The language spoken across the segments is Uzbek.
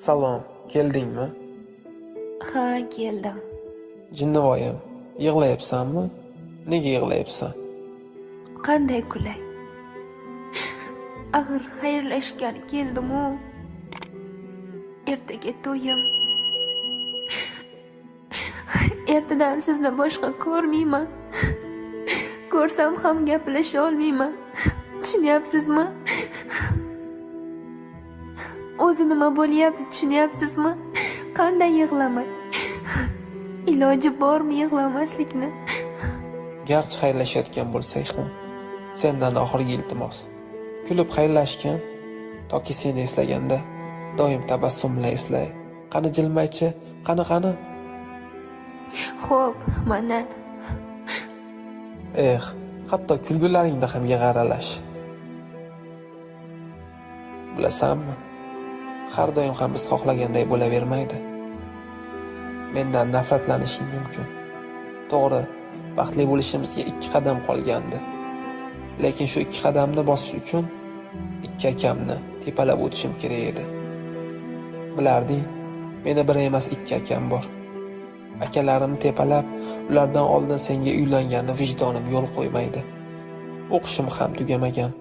Salom, keldingmi? Ha, keldim. Jinnivoyim, yig'layapsanmi? Nega yig'layapsan? Qanday kulay? Axir xayrlashgan keldim-u. Ertaga to'yim. Ertadan sizni boshqa ko'rmayman. Ko'rsam ham gaplasha olmayman. Tushunyapsizmi? O'zi nima bo'lyapti, tushunyapsizmi? Qanday yig'lamay? Iloji bormi yig'lamaslikni? Garchi xayrlashayotgan bo'lsak ham, sendan oxirgi iltimos. Kulib xayrlashgan, toki seni eslaganda doim tabassum bilan eslay. Qani jilmaychi, qani. Xo'p, mana. Hatto kulgularingda ham yig'i aralash. Bilasanmi? Har doim ham biz xohlaganday bo'lavermaydi. Mendan nafratlanishing mumkin. To'g'ri, baxtli bo'lishimizga 2 qadam qolgandi. Lekin shu 2 qadamni bosish uchun 2 akamni tepalab o'tishim kerak edi. Bilarding, meni bir emas 2 akam bor. Akalarimni tepalab, ulardan oldin senga uylanganni vijdonim yo'l qo'ymaydi. O'qishim ham tugamagan.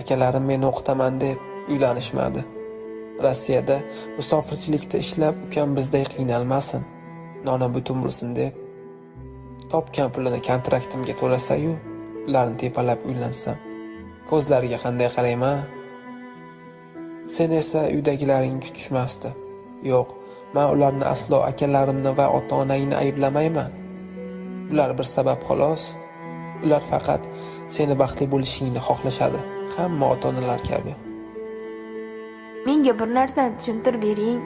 Akalarim meni o'qitaman deb uylanishmadi. Rossiyada musofirchilikda ishlab, ukam bizday qiynalmasin, noni butun bo'lsin deb topgan pulini kontraktimga to'lasa-yu, ularni tepalab uylansam, ko'zlariga qanday qarayman? Sen esa uydagilaring kutishmasdi. Yo'q, men ularni aslo akalarimni va ota-onangni ayblamayman. Ular bir sabab xolos. Ular faqat seni baxtli bo'lishingni xohlashadi, hamma ota-onalar kabi. Menga bir narsani tushuntirib bering.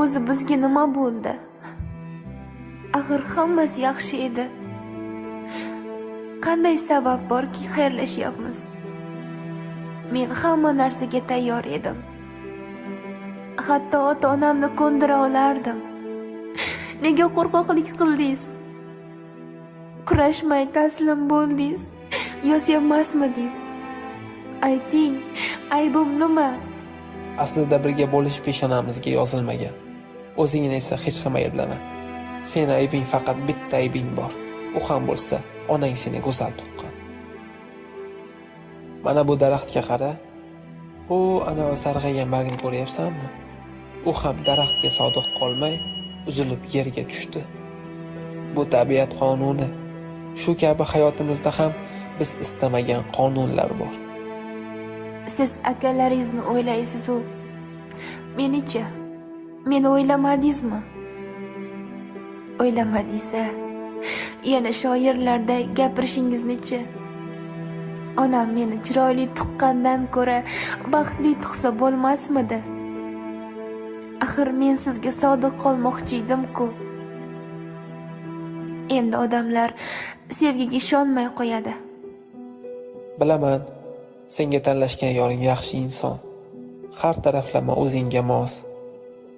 O'zi bizga nima bo'ldi? Axir hammasi yaxshi edi. Qanday sabab borki xayrlashyapmiz? Men hamma narsaga tayyor edim. Hatto ota-onamni ko'ndira olardim. Nega qo'rqoqlik qildingiz? Kurashmay taslim bo'ldingiz. Yo'syamasmidingiz? Ayting, aybim nima? Aslida birga bo'lish peshonamizga yozilmagan. O'zingni esa hech kim ayblama. Seni aybing faqat bitta aybing bor. U ham bo'lsa, onang seni go'zal tuqqan. Mana bu daraxtga qara. Ana sarg'aygan bargni ko'ryapsanmi? U ham daraxtga sodiq qolmay, uzilib yerga tushdi. Bu tabiat qonuni. Shu kabi hayotimizda ham biz istamagan qonunlar bor. Siz akalaringizni o'ylaysiz-ku. Menichi? Meni o'ylamadingizmi? O'ylamadingizsa, yana shoirlarda gapirishingizni-chi? Onam meni chiroyli tuqqandan ko'ra baxtli tuqsa bo'lmasmidi? Axir men sizga sodiq qolmoqchi edim-ku. Endi odamlar sevgiga ishonmay qo'yadi. Bilaman, senga tanlashgan yoring yaxshi inson. Har taraflama o'zingga mos.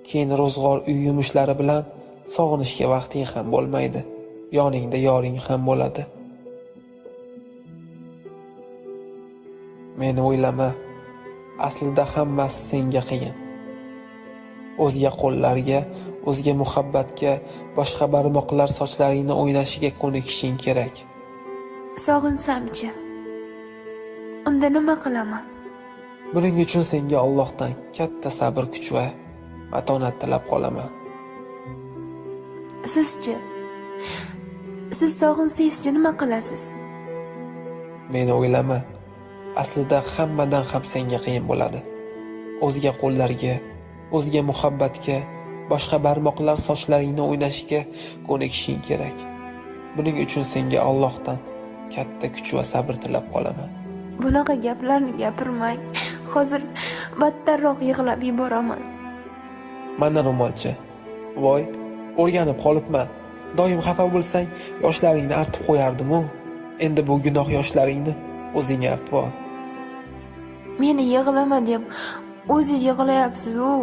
Keyin ro'zg'or uy yumushlari bilan sog'inishga vaqting ham bo'lmaydi. Yoningda yoring ham bo'ladi. Meni o'ylama. Aslida hammasi senga qiyin. O'zga qo'llarga, o'zga muhabbatga, boshqa barmoqlar sochlaringni o'ynashiga ko'nikishing kerak. Sog'insam-chi? Unda nima qilaman? Buning uchun senga Allohdan katta sabr kuch va matonat tilab qolaman. Sizchi? Siz sog'insangizchi nima qilasiz? Meni o'ylama. Aslida hammadan ham senga qiyin bo'ladi. O'zga qo'llarga, o'zga muhabbatga, boshqa barmoqlar sochlaringni o'ynashiga ko'nikishing kerak. Buning uchun senga Allohdan katta kuch va sabr tilab qolaman. Bunaqa gaplarni gapirmang. Hozir battarroq yig'lab yuboraman. Mana ro'molchi. Voy, o'rganib qolibman. Doim xafa bo'lsang, yoshlaringni artib qo'yardim-ku. Endi bu gunoh yoshlaringni o'zing artib ol. Meni yig'lama deb o'zingiz yig'layapsiz-ku.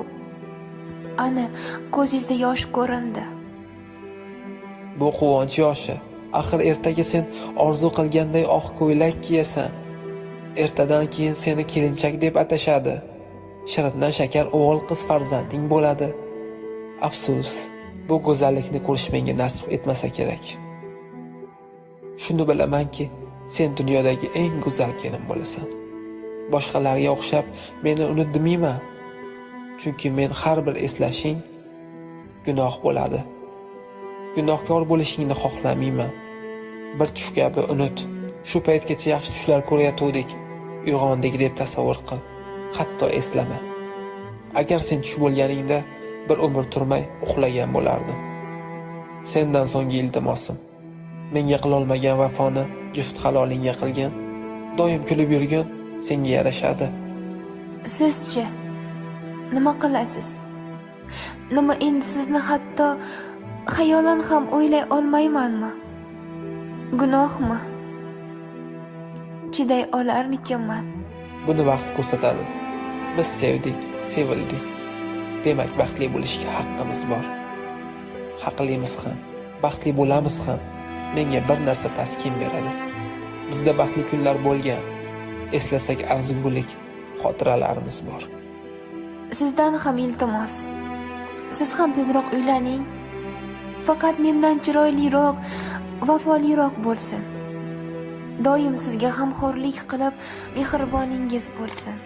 Ana, ko'zingizda yosh ko'rindi. Bu quvonch yoshi. Axir ertaga sen orzu qilganday oq ko'ylak kiyasan. Ertadan keyin seni kelinchak deb atashadi. shirindan shakar o'g'il-qiz farzanding bo'ladi. Afsus, bu go'zallikni ko'rish menga nasib etmasa kerak. Shuni bilamanki, sen dunyodagi eng go'zal kelin bo'lasan. Boshqalarga o'xshab meni unut demayman. Chunki men har bir eslashing gunoh bo'ladi. Gunohkor bo'lishingni xohlamayman. Bir tush kabi unut. Shu paytgacha yaxshi tushlar ko'rayotgandik, uyg'ondik deb tasavvur qil. Hatto eslama. Agar sen tush bo'lganingda bir umr turmay uxlagan bo'lardim. Sendan so'nggi iltimosim, menga qilolmagan vafoni juft halolingga qilgan, doim kulib yurgan senga yarashadi. Sizchi nima qilasiz? Nima endi sizni hatto xayolan ham o'ylay olmaymanmi? Gunohmi? Chiday olarmikanman? Buni vaqt ko'rsatadi. Biz sevdik, sevildik. Demak, baxtli bo'lishga haqqimiz bor. Haqlimiz ham, baxtli bo'lamiz ham. Menga bir narsa taskin beradi. Bizda baxtli kunlar bo'lgan. Eslasak arzigulik xotiralarimiz bor. Sizdan ham iltimos. Siz ham tezroq uylaning. Faqat mendan chiroyliroq, vafoliroq bo'lsin. Doim sizga g'amxo'rlik qilib, mehriboningiz bo'lsin.